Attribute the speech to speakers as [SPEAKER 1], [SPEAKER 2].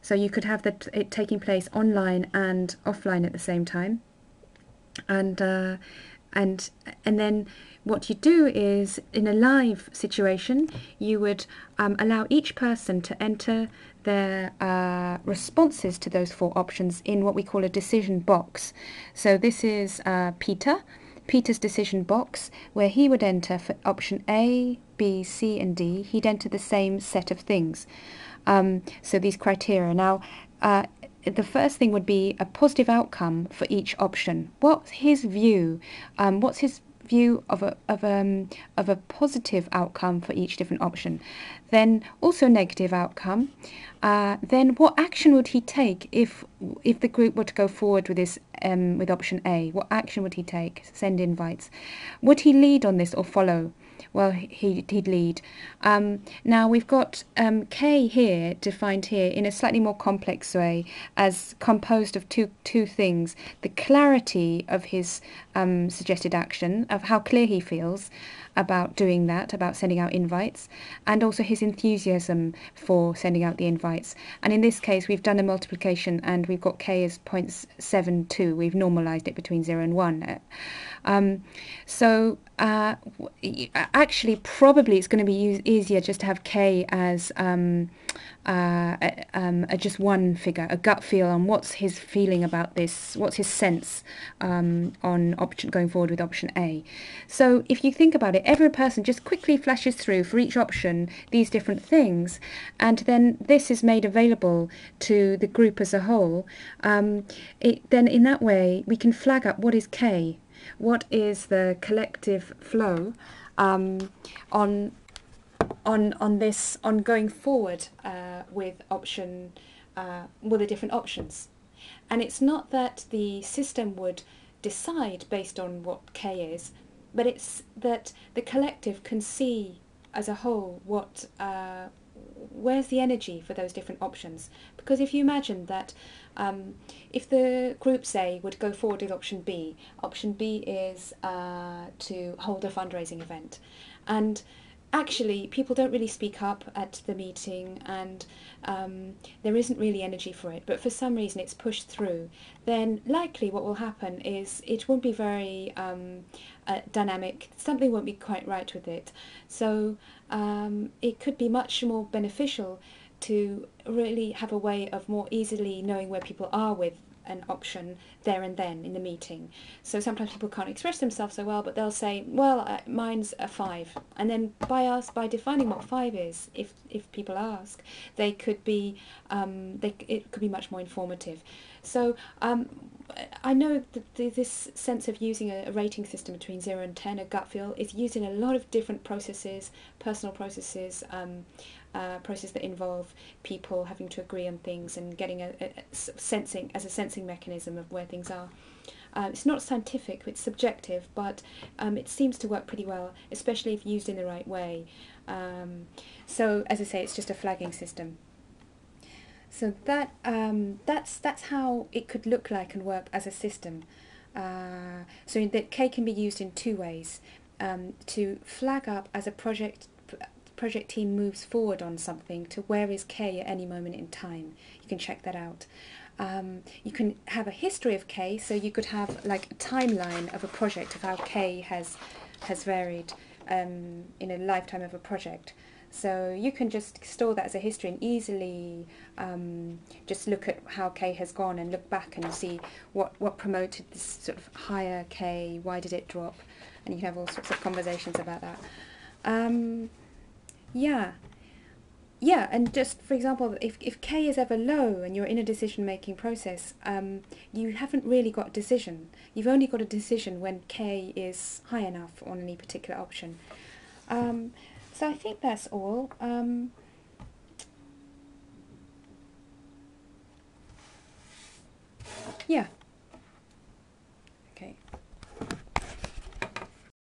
[SPEAKER 1] So you could have it taking place online and offline at the same time. And and and then what you do is, in a live situation, you would allow each person to enter their responses to those four options in what we call a decision box. So this is Peter's decision box, where he would enter for option A, B, C, and D. He'd enter the same set of things. So these criteria. Now, the first thing would be a positive outcome for each option. What's his view? What's his view of a positive outcome for each different option? Then also negative outcome. Then what action would he take if the group were to go forward with this with option A? What action would he take? Send invites. Would he lead on this or follow? Well, he'd lead. Now we've got K here defined here in a slightly more complex way, as composed of two things: the clarity of his suggested action, of how clear he feels about doing that, about sending out invites, and also his enthusiasm for sending out the invites. And in this case, we've done a multiplication, and we've got K as 0.72. We've normalized it between 0 and 1. Actually, probably it's going to be easier just to have K as just one figure, a gut feel on what's his feeling about this, what's his sense on going forward with option A. So if you think about it, every person just quickly flashes through for each option these different things, and then this is made available to the group as a whole. Then in that way we can flag up what is K, what is the collective flow on going forward with the different options. And it's not that the system would decide based on what K is, but it's that the collective can see as a whole where's the energy for those different options. Because if you imagine that if the groups A would go forward with option B is to hold a fundraising event, and actually people don't really speak up at the meeting, and there isn't really energy for it, but for some reason it's pushed through, then likely what will happen is it won't be very dynamic, something won't be quite right with it. So it could be much more beneficial to really have a way of more easily knowing where people are with an option there and then in the meeting. So sometimes people can't express themselves so well, but they'll say, well, mine's a 5, and then by defining what 5 is, if people ask, they could be it could be much more informative. So I know that this sense of using a rating system between 0 and 10, a gut feel, is used in a lot of different processes, personal processes, processes that involve people having to agree on things and getting a sensing mechanism of where things are. It's not scientific, it's subjective, but it seems to work pretty well, especially if used in the right way. So, as I say, it's just a flagging system. So that's how it could look like and work as a system. So that K can be used in two ways: to flag up as a project team moves forward on something, to where is K at any moment in time. You can check that out. You can have a history of K, so you could have like a timeline of a project of how K has varied in a lifetime of a project. So you can just store that as a history and easily just look at how K has gone and look back and see what promoted this sort of higher K, why did it drop, and you can have all sorts of conversations about that. Yeah, and just for example, if K is ever low and you're in a decision-making process, you haven't really got a decision. You've only got a decision when K is high enough on any particular option. So I think that's all. Yeah.